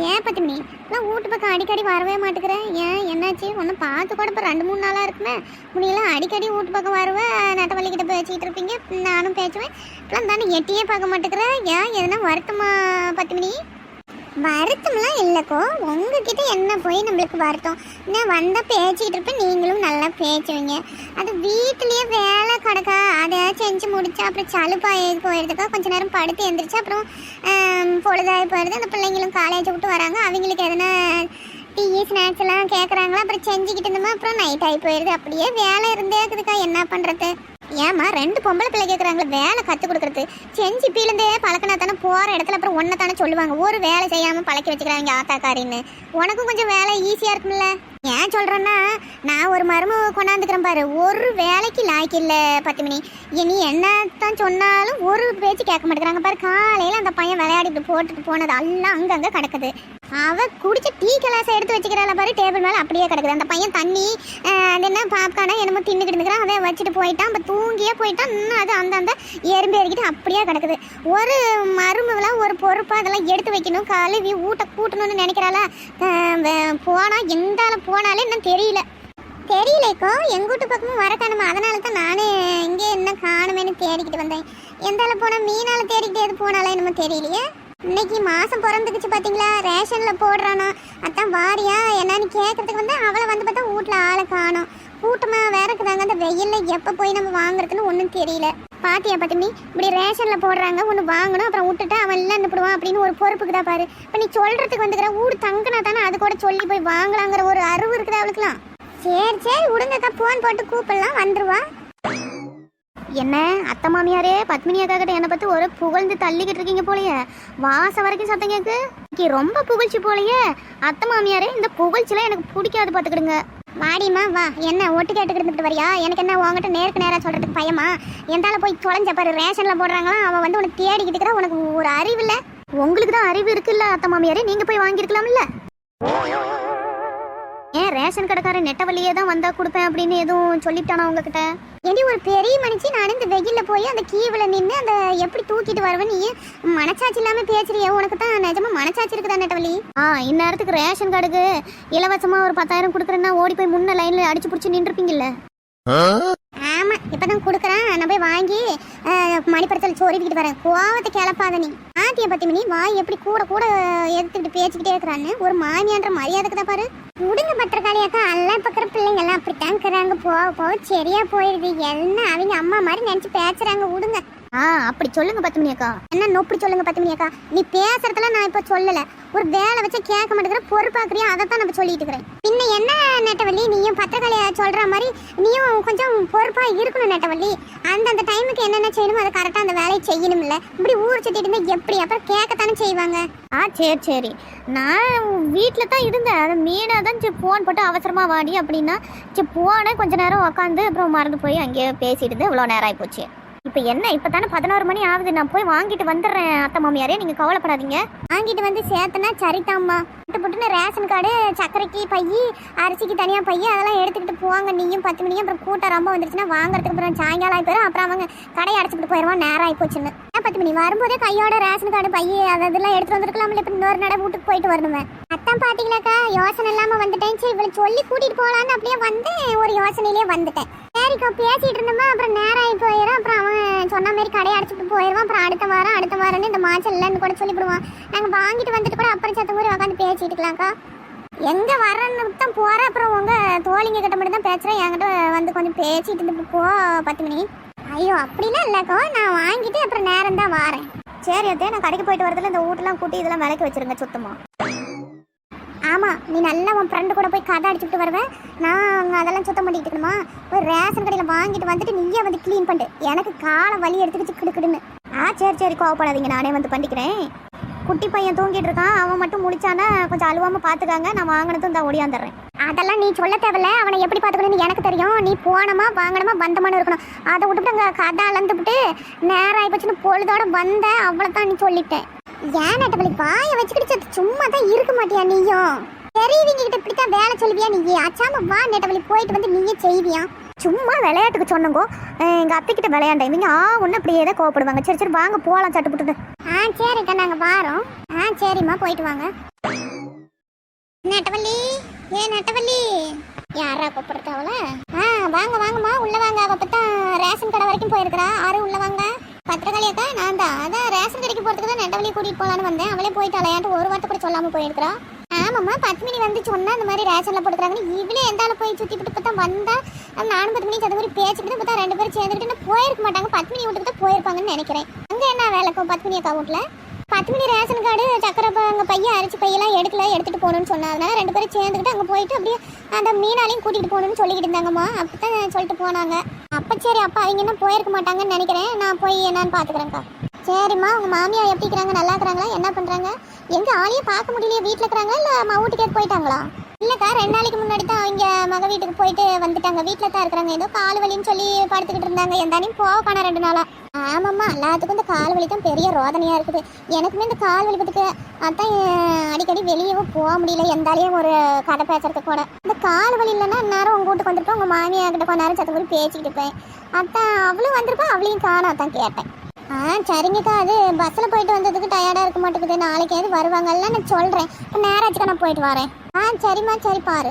ஏன் பத்தினி நான் வீட்டு பக்கம் அடிக்கடி வரவே மாட்டேங்கிறேன். ஏன் என்னாச்சு? ஒன்றும் பார்த்து கூட இப்போ 2-3 நாளாக இருக்குமே. முன்னையெல்லாம் அடிக்கடி வீட்டு பக்கம் வருவேன், நட்டவள்ளிக்கிட்ட பேசிக்கிட்டு இருப்பீங்க, நானும் பேசுவேன். இப்பெல்லாம் தானே எட்டியே பார்க்க மாட்டேங்கிறேன். ஏன் எதுனா வருத்தமா பத்தினி? வருத்தம்லாம் இல்லைக்கோ, உங்ககிட்ட என்ன போய் நம்மளுக்கு வருத்தம்? நான் வந்தால் பேசிக்கிட்டு இருப்பேன், நீங்களும் நல்லா பேசுவீங்க. அது வீட்டிலேயே வேலை கிடக்கா, அதை செஞ்சு முடிச்சா அப்புறம் சலுப்பாகி போயிடுதுக்கா. கொஞ்ச நேரம் படுத்து எழுந்திரிச்சு அப்புறம் பொழுதாகி போயிடுது. அந்த பிள்ளைங்களும் காலேஜ் விட்டு வராங்க, அவங்களுக்கு எதனா டீ ஸ்நாக்ஸ் எல்லாம் கேட்குறாங்களா, அப்புறம் செஞ்சுக்கிட்டு இருந்தோமா அப்புறம் நைட் ஆகி போயிடுது. அப்படியே வேலை இருந்தே இருக்குதுக்கா, என்ன பண்ணுறது? ஏமா 2 பொம்பளை பிள்ளை கேட்குறாங்களே வேலை கற்றுக் கொடுக்குறது, செஞ்சு பீழந்தே பழக்கினா தானே போகிற இடத்துல அப்புறம் ஒன்றை தானே சொல்லுவாங்க. ஒரு வேலை செய்யாமல் பழக்கி வச்சுக்கிறாங்க ஆத்தாக்காரின்னு. உனக்கும் கொஞ்சம் வேலை ஈஸியாக இருக்கும்ல. ஏன் சொல்கிறேன்னா, நான் ஒரு மருமக கொண்டாந்துக்கிறேன் பாரு, ஒரு வேலைக்கு லாய்க்கு இல்லை பத்திமினி. நீ என்னத்தான் சொன்னாலும் ஒரு பேச்சு கேட்க மாட்டேங்கிறாங்க பாரு. காலையில் அந்த பையன் விளையாடிட்டு போட்டுட்டு போனது எல்லாம் அங்கங்கே கிடக்குது. அவ குடிச்ச டீ கிளாஸை எடுத்து வச்சுக்கிறாள் பாரு, டேபிள் மேலே அப்படியே கிடக்குது. அந்த பையன் தண்ணி அது என்ன பாப்கார்னா என்னமோ தின்னுக்கிட்டு இருக்கிறான், அவன் வச்சுட்டு போயிட்டான். இப்போ தூங்கியே போயிட்டான். இன்னும் அது அந்த எறும்பு ஏறிக்கிட்டு அப்படியே கிடக்குது. ஒரு மருமகளாக ஒரு பொறுப்பாக அதெல்லாம் எடுத்து வைக்கணும், கழுவி ஊட்ட கூட்டணும்னு நினைக்கிறாளா? போனால் எந்தால போனாலே இன்னும் தெரியலக்கோ. எங்கள் வீட்டு பக்கமும் வர காணுமா, அதனால தான் நானே இங்கே என்ன காணுமேனு தேடிக்கிட்டு வந்தேன். எந்தால போனால் மீனால் தேடிக்கிட்டு எது போனாலே என்னமோ தெரியலையே. இன்னைக்கு மாதம் பிறந்துக்குச்சு பார்த்தீங்களா, ரேஷனில் போடுறானோ, அதான் வாரியா என்னன்னு கேட்கறதுக்கு வந்து அவளை வந்து பார்த்தா வீட்டில் ஆளை காணும். கூட்டமாக வேற இருக்குதாங்க. அந்த வெயிலில் எப்போ போய் நம்ம வாங்குறதுன்னு ஒன்றும் தெரியல. பாத்தியா பத்தினி, இப்படி ரேஷனில் போடுறாங்க, ஒன்று வாங்கணும் அப்புறம் விட்டுட்டு அவன் இல்லை அனுப்பிடுவான் அப்படின்னு ஒரு பொறுப்புக்கு தான் பாரு. இப்போ நீ சொல்கிறதுக்கு வந்துக்கிற வீடு தங்கினா தானே அது கூட சொல்லி போய் வாங்கலாங்கிற ஒரு அறிவு இருக்குதா அவளுக்குலாம்? சரி விடுங்கக்கா, ஃபோன் போட்டு கூப்பிடலாம், வந்துருவா. என்ன அத்தை மாமியாரே பத்மினி அக்கா கிட்ட என்னை பற்றி ஒரு புகழ்ந்து தள்ளிக்கிட்டு இருக்கீங்க போலையே, வாசம் வரைக்கும் சத்தம் கேக்கு. ரொம்ப புகழ்ச்சி போலையே அத்தை மாமியாரே. இந்த புகழ்ச்சிலாம் எனக்கு பிடிக்காது, பார்த்துக்கிடுங்க. வாடிமா வா, என்ன ஒட்டு கேட்டுக்கிட்டு வரியா? எனக்கு என்ன உங்ககிட்ட நேருக்கு நேராக சொல்கிறதுக்கு பயமா? எந்தால போய் தொலைஞ்ச பாரு, ரேஷனில் போடுறாங்களா, அவன் வந்து உனக்கு தேடிக்கிட்டு இருக்கிறா. உனக்கு ஒரு அறிவு இல்லை? உங்களுக்கு தான் அறிவு இருக்குல்ல அத்தை மாமியாரே, நீங்கள் போய் வாங்கியிருக்கலாம்ல. ஏன் ரேஷன் கடைக்காரன் நெட்டவள்ளியே தான் வந்தா கொடுப்பேன் அப்படின்னு எதுவும் சொல்லிவிட்டானா உங்ககிட்ட? ஏடி ஒரு பெரிய மனுஷி, நான் இந்த வெயிலில் போய் அந்த கீவில் நின்று அந்த எப்படி தூக்கிட்டு வருவேன்? நீ மனச்சாட்சி இல்லாமல் பேசுறிய? உனக்கு தான் நிஜமா மனச்சாட்சி இருக்குதா நெட்டவள்ளி? இந்நேரத்துக்கு ரேஷன் கார்டுக்கு இலவசமாக ஒரு 10,000 கொடுக்குறேன்னா ஓடி போய் முன்ன லைனில் அடிச்சு பிடிச்சி நின்றுப்பீங்கல்ல. ஆமா இப்பதான் கொடுக்குறேன், நான் போய் வாங்கி மணிப்படத்தில் சோறிக்கிட்டு வரேன். கோவத்தை கிளப்பாத நீ. ஆத்திய பத்திமினி வாய் எப்படி கூட கூட எடுத்துக்கிட்டு பேசிக்கிட்டே இருக்கிறான்னு ஒரு மாமியான்ற மரியாதைக்கு தான் பாரு. உடுங்க பத்திரக்காளியாக்கா, எல்லாம் பக்கிற பிள்ளைங்க எல்லாம் அப்படித்தான் இருக்கிறாங்க. போக சரியா போயிடுது. என்ன அவங்க அம்மா மாதிரி நினைச்சு பேசுறாங்க, விடுங்க. அப்படி சொல்லுங்க பத்துமணி அக்கா. என்ன நொப்படி சொல்லுங்க பத்துமணி அக்கா. நீ பேசுறதுல நான் இப்ப சொல்லல, ஒரு வேலை வச்சு கேட்க மாட்டேங்கிற பொறுப்பாக்குறியா, அதைத்தான் நம்ம சொல்லிட்டு இருக்கிறேன். பின்ன என்ன நெட்டவள்ளி, நீயும் பத்திரக்காளியா சொல்ற மாதிரி நீயும் கொஞ்சம் பொறுப்பா இருக்கணும் நெட்டவள்ளி. அந்த டைமுக்கு என்னென்ன செய்யணுமோ அதை கரெக்டா அந்த வேலையை செய்யணும். இல்ல இப்படி ஊர் சுத்திட்டு இருந்தா எப்படி? அப்புறம் கேட்கத்தானே செய்வாங்க. சரி நான் வீட்டில் தான் இருந்தேன். அது மீனாக தான் சரி ஃபோன் போட்டு அவசரமாக வாடி அப்படின்னா சரி போனேன். கொஞ்ச நேரம் உட்காந்து அப்புறம் மறந்து போய் அங்கேயே பேசிட்டு இவ்வளோ நேரம் ஆகிப்போச்சு. இப்போ என்ன இப்போ தானே 11 மணி ஆகுது. நான் போய் வாங்கிட்டு வந்துடுறேன் அத்தை மாமியாரே, நீங்கள் கவலைப்படாதீங்க. வாங்கிட்டு வந்து சேர்த்தனா சரிதாம்மா. புட்டுன்னு ரேஷன் கார்டு, சர்க்கரைக்கு பையி, அரிசிக்கு தனியாக பையி அதெல்லாம் எடுத்துக்கிட்டு போவாங்க. நீயும் 10 மணிக்கு அப்புறம் கூட்டம் ரொம்ப வந்துருச்சுன்னா வாங்குறதுக்கு அப்புறம் சாயங்காலம் ஆகி போயிடும். அப்புறம் அவங்க கடையை அடைச்சிக்கிட்டு போயிடுவான், நேரம் ஆகி போச்சுன்னு. 10 மணி வரும்போதே கையோட ரேஷன் கார்டு பையி அதெல்லாம் எடுத்துட்டு வந்துருக்கலாம்ல. இப்போ இன்னொரு நட வீட்டுக்கு போயிட்டு வரணுமே. அத்தான் பார்த்தீங்களாக்கா, யோசனை இல்லாமல் வந்துட்டேன். சரி இவளை சொல்லி கூட்டிகிட்டு போகலான்னு அப்படியே வந்து ஒரு யோசனையிலே வந்துட்டேன். சரிக்கா பேசிகிட்டு இருந்தோமா, அப்புறம் நேரம் ஆகி போயிடும். அப்புறம் அவன் சொன்ன மாதிரி கடையை அடைச்சிட்டு போயிடுவான். அப்புறம் அடுத்த வாரம்னு இந்த மாச்சல் இல்லைன்னு கூட சொல்லிவிடுவான். நாங்கள் வாங்கிட்டு வந்துட்டு கூட அப்புறம் சத்த மாதிரி உட்காந்து பேசிட்டுக்கலாம்க்கா. எங்கே வரன்னு தான் போகிறேன். அப்புறம் உங்கள் தோழிங்க கிட்ட மட்டும் தான் பேசுகிறேன். என்கிட்ட வந்து கொஞ்சம் பேசிட்டு இருந்துட்டு போ 10 மணி. ஐயோ அப்படிலாம் இல்லைக்கோ, நான் வாங்கிட்டு அப்புறம் நேரம் தான் வரேன். சரி அதே நான் கடைக்கு போயிட்டு வரதுல இந்த வீட்டெல்லாம் கூட்டி இதெல்லாம் விலைக்கு வச்சுருங்க சுத்தமாக. ஆமாம் நீ நல்லா உன் ஃப்ரெண்டு கூட போய் கதை அடிச்சுட்டு வருவேன். நான் அதெல்லாம் சுத்தம் பண்ணிட்டு இருக்கணுமா? ஒரு ரேஷன் கடையில் வாங்கிட்டு வந்துட்டு நீயே வந்து க்ளீன் பண்ணு. எனக்கு காலை வலி எடுத்துக்கிச்சு கிடுக்கிடுன்னு. சரி கோவப்படாதீங்க, நானே வந்து பண்ணிக்கிறேன். குட்டி பையன் தூங்கிட்டு இருக்கான், அவன் மட்டும் முடிச்சானா கொஞ்சம் அழுவாமல் பார்த்துக்காங்க. நான் வாங்கினதும் தான் ஓடியாந்துடுறேன். அதெல்லாம் நீ சொல்ல தேவையில்ல, அவனை எப்படி பார்த்துக்கணும்னு எனக்கு தெரியும். நீ போனமா வாங்கணுமா வந்தமானு இருக்கணும். அதை விட்டுவிட்டு அங்கே கதை அளந்துவிட்டு நேரம் ஆகிப்போச்சுன்னு பொழுதோட வந்த அவ்வளோதான் நீ சொல்லிட்டேன். ஏன் நெட்டவள்ளி வாயை வச்சுக்கிட்டு சும்மா தான் இருக்க மாட்டியா நீயும்? பெரியவங்க கிட்ட இப்படித்தான் வேலை சொல்லுவியா நீ? அச்சாம வா நெட்டவள்ளி, போயிட்டு வந்து நீயே செய்வியா? சும்மா விளையாட்டுக்கு சொன்னங்கோ. எங்கள் அத்தைக்கிட்ட விளையாண்டேன். இவங்க ஒன்று அப்படியே தான் கோவப்படுவாங்க. சரி வாங்க போகலாம் சட்டு புட்டுது. சரிக்கா நாங்க வாரோம். சரிம்மா போயிட்டு வாங்க. நெட்டவள்ளி, நெட்டவள்ளி, யாரா கூப்பிடுறது அவள? வாங்க வாங்கம்மா உள்ள வாங்க. அவ பத்தான் ரேஷன் கடை வரைக்கும் போயிருக்கிறா. உள்ள வாங்க. பத்திரகாளி அக்கா நான் தான். அதான் ரேஷன் கடைக்கு போறதுக்கு தான் நெட்டவள்ளி கூட்டிட்டு போலான்னு வந்தேன். அவளே போயிட்டு அலையாண்டு ஒரு வார்த்தை கூட சொல்லாம போயிருக்கிறா. ஆமாம்மா 10 மணி வந்து சொன்னா இந்த மாதிரி ரேஷன்ல போட்டுக்கிறாங்கன்னு இவளே எந்தால போய் சுத்தி விட்டு பார்த்தா வந்தா. நானும் 10 மணிக்கு அது மாதிரி பேச்சுக்கிட்டு பார்த்தா 2 பேரும் சேர்ந்துக்கிட்டு போயிருக்க மாட்டாங்க. 10 மணி வீட்டுக்கு தான் போயிருப்பாங்கன்னு நினைக்கிறேன். அங்க என்ன வேலைக்கும் 10 மணி அக்கா வீட்டுல 10 மணி ரேஷன் கார்டு சக்கரை அங்கே பையன் அரிசி பையெல்லாம் எடுத்துட்டு போகணும்னு சொன்னாங்க. 2 பேரும் சேர்ந்துக்கிட்டு அங்கே போயிட்டு அப்படியே அந்த மீனாலையும் கூட்டிகிட்டு போகணும்னு சொல்லிக்கிட்டு இருந்தாங்கம்மா. அப்படித்தான் சொல்லிட்டு போனாங்க. அப்போ சரி அப்பா அவங்க என்ன போயிருக்க மாட்டாங்கன்னு நினைக்கிறேன். நான் போய் என்னன்னு பார்த்துக்கிறேங்க்கா. சரிம்மா உங்கள் மாமியா எப்படி இருக்கிறாங்க? நல்லா இருக்கிறாங்களா? என்ன பண்ணுறாங்க? எங்கள் ஆளையும் பார்க்க முடியலையே. வீட்டில் இருக்கிறாங்களா இல்லை வீட்டுக்கு போயிட்டாங்களா? இல்லைக்கா 2 நாளைக்கு முன்னாடி தான் அவங்க மக வீட்டுக்கு போயிட்டு வந்துட்டாங்க. வீட்டில் தான் இருக்கிறாங்க. ஏதோ கால் வலின்னு சொல்லி படுத்துக்கிட்டு இருந்தாங்க. எந்தானையும் போகானா 2 நாளா. ஆமாம்மா எல்லாத்துக்கும் இந்த கால் வலி தான் பெரிய ரோதனையாக இருக்குது. எனக்குமே இந்த கால் வலி பத்துக்கு அதான் அடிக்கடி வெளியவும் போக முடியல. எந்தாலையும் ஒரு கதை பேசுறதுக்கு கூட. இந்த கால் வலி இல்லைன்னா நேரம் உங்கள் வீட்டுக்கு வந்துருப்போம். உங்கள் மாமியா கிட்ட கொஞ்ச நேரம் சத்து மாதிரி பேசிக்கிட்டு இருப்பேன். அதான் அவளும் வந்திருப்பா. அவளையும் காணும். அதான் கேட்டேன். சரிங்கக்கா அது பஸ்ஸில் போயிட்டு வந்ததுக்கு டயர்டாக இருக்க மாட்டேங்குது. நாளைக்கு எது வருவாங்கல்ல நான் சொல்கிறேன். இப்போ நேராச்சுக்கா நான் போயிட்டு வரேன். சரிம்மா சரி பாரு.